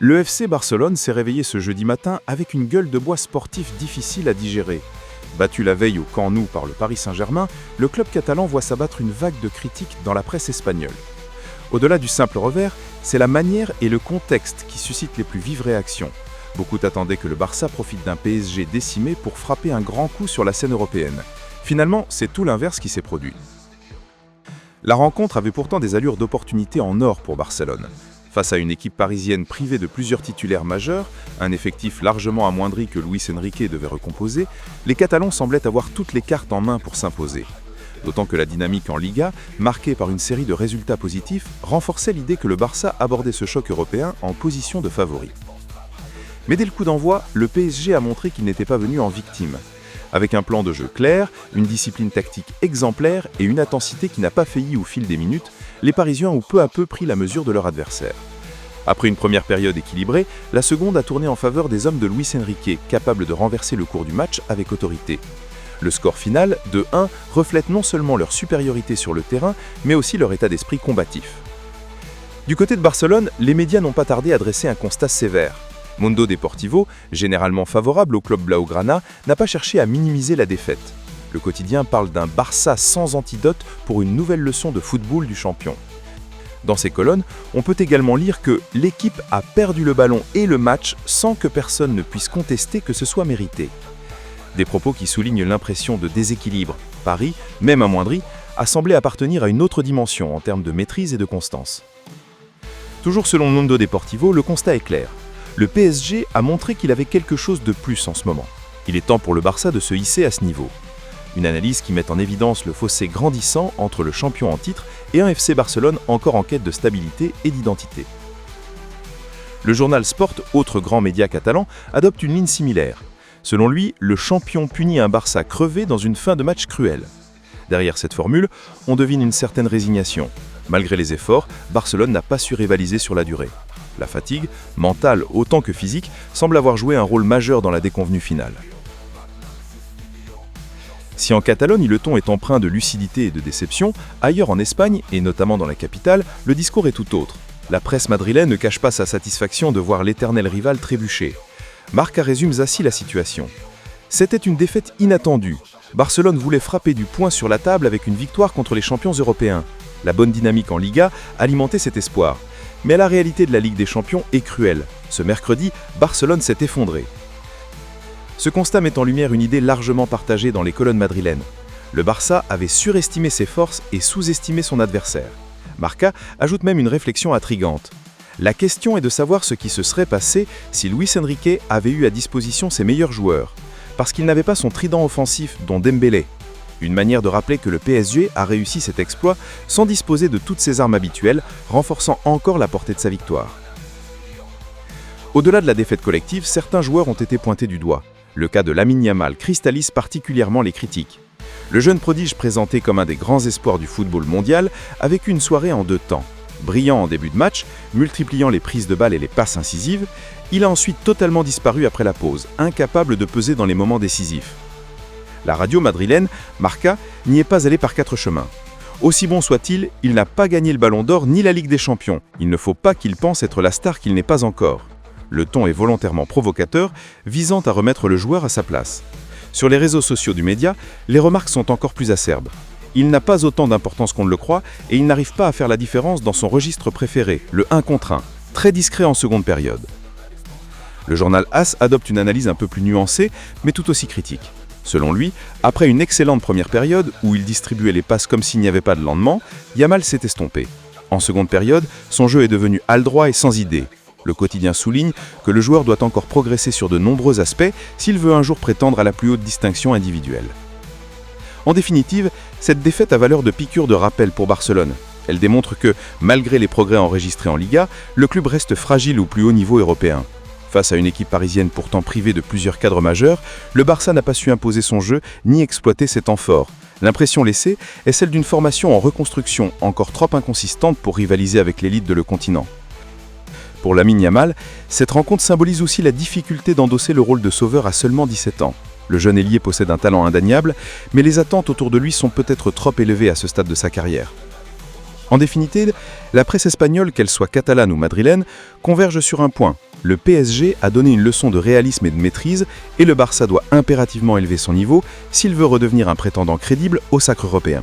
Le FC Barcelone s'est réveillé ce jeudi matin avec une gueule de bois sportif difficile à digérer. Battu la veille au Camp Nou par le Paris Saint-Germain, le club catalan voit s'abattre une vague de critiques dans la presse espagnole. Au-delà du simple revers, c'est la manière et le contexte qui suscitent les plus vives réactions. Beaucoup attendaient que le Barça profite d'un PSG décimé pour frapper un grand coup sur la scène européenne. Finalement, c'est tout l'inverse qui s'est produit. La rencontre avait pourtant des allures d'opportunité en or pour Barcelone. Face à une équipe parisienne privée de plusieurs titulaires majeurs, un effectif largement amoindri que Luis Enrique devait recomposer, les Catalans semblaient avoir toutes les cartes en main pour s'imposer. D'autant que la dynamique en Liga, marquée par une série de résultats positifs, renforçait l'idée que le Barça abordait ce choc européen en position de favori. Mais dès le coup d'envoi, le PSG a montré qu'il n'était pas venu en victime. Avec un plan de jeu clair, une discipline tactique exemplaire et une intensité qui n'a pas failli au fil des minutes, les Parisiens ont peu à peu pris la mesure de leur adversaire. Après une première période équilibrée, la seconde a tourné en faveur des hommes de Luis Enrique, capables de renverser le cours du match avec autorité. Le score final, 2-1, reflète non seulement leur supériorité sur le terrain, mais aussi leur état d'esprit combatif. Du côté de Barcelone, les médias n'ont pas tardé à dresser un constat sévère. Mundo Deportivo, généralement favorable au club blaugrana, n'a pas cherché à minimiser la défaite. Le quotidien parle d'un Barça sans antidote pour une nouvelle leçon de football du champion. Dans ces colonnes, on peut également lire que l'équipe a perdu le ballon et le match sans que personne ne puisse contester que ce soit mérité. Des propos qui soulignent l'impression de déséquilibre. Paris, même amoindri, a semblé appartenir à une autre dimension en termes de maîtrise et de constance. Toujours selon Mundo Deportivo, le constat est clair. Le PSG a montré qu'il avait quelque chose de plus en ce moment. Il est temps pour le Barça de se hisser à ce niveau. Une analyse qui met en évidence le fossé grandissant entre le champion en titre et un FC Barcelone encore en quête de stabilité et d'identité. Le journal Sport, autre grand média catalan, adopte une ligne similaire. Selon lui, le champion punit un Barça crevé dans une fin de match cruelle. Derrière cette formule, on devine une certaine résignation. Malgré les efforts, Barcelone n'a pas su rivaliser sur la durée. La fatigue, mentale autant que physique, semble avoir joué un rôle majeur dans la déconvenue finale. Si en Catalogne le ton est empreint de lucidité et de déception, ailleurs en Espagne, et notamment dans la capitale, le discours est tout autre. La presse madrilène ne cache pas sa satisfaction de voir l'éternel rival trébucher. Marca résume ainsi la situation. C'était une défaite inattendue. Barcelone voulait frapper du poing sur la table avec une victoire contre les champions européens. La bonne dynamique en Liga alimentait cet espoir. Mais la réalité de la Ligue des Champions est cruelle. Ce mercredi, Barcelone s'est effondré. Ce constat met en lumière une idée largement partagée dans les colonnes madrilènes. Le Barça avait surestimé ses forces et sous-estimé son adversaire. Marca ajoute même une réflexion intrigante. La question est de savoir ce qui se serait passé si Luis Enrique avait eu à disposition ses meilleurs joueurs, parce qu'il n'avait pas son trident offensif, dont Dembélé. Une manière de rappeler que le PSG a réussi cet exploit sans disposer de toutes ses armes habituelles, renforçant encore la portée de sa victoire. Au-delà de la défaite collective, certains joueurs ont été pointés du doigt. Le cas de Lamine Yamal cristallise particulièrement les critiques. Le jeune prodige présenté comme un des grands espoirs du football mondial a vécu une soirée en deux temps. Brillant en début de match, multipliant les prises de balles et les passes incisives, il a ensuite totalement disparu après la pause, incapable de peser dans les moments décisifs. La radio madrilène, Marca, n'y est pas allée par quatre chemins. Aussi bon soit-il, il n'a pas gagné le Ballon d'Or ni la Ligue des Champions. Il ne faut pas qu'il pense être la star qu'il n'est pas encore. Le ton est volontairement provocateur, visant à remettre le joueur à sa place. Sur les réseaux sociaux du média, les remarques sont encore plus acerbes. Il n'a pas autant d'importance qu'on ne le croit et il n'arrive pas à faire la différence dans son registre préféré, le 1 contre 1, très discret en seconde période. Le journal AS adopte une analyse un peu plus nuancée, mais tout aussi critique. Selon lui, après une excellente première période où il distribuait les passes comme s'il n'y avait pas de lendemain, Yamal s'est estompé. En seconde période, son jeu est devenu haldroid et sans idée. Le quotidien souligne que le joueur doit encore progresser sur de nombreux aspects s'il veut un jour prétendre à la plus haute distinction individuelle. En définitive, cette défaite a valeur de piqûre de rappel pour Barcelone. Elle démontre que, malgré les progrès enregistrés en Liga, le club reste fragile au plus haut niveau européen. Face à une équipe parisienne pourtant privée de plusieurs cadres majeurs, le Barça n'a pas su imposer son jeu ni exploiter ses temps forts. L'impression laissée est celle d'une formation en reconstruction encore trop inconsistante pour rivaliser avec l'élite de le continent. Pour Lamine Yamal, cette rencontre symbolise aussi la difficulté d'endosser le rôle de sauveur à seulement 17 ans. Le jeune ailier possède un talent indéniable, mais les attentes autour de lui sont peut-être trop élevées à ce stade de sa carrière. En définitive, la presse espagnole, qu'elle soit catalane ou madrilène, converge sur un point. Le PSG a donné une leçon de réalisme et de maîtrise, et le Barça doit impérativement élever son niveau s'il veut redevenir un prétendant crédible au sacre européen.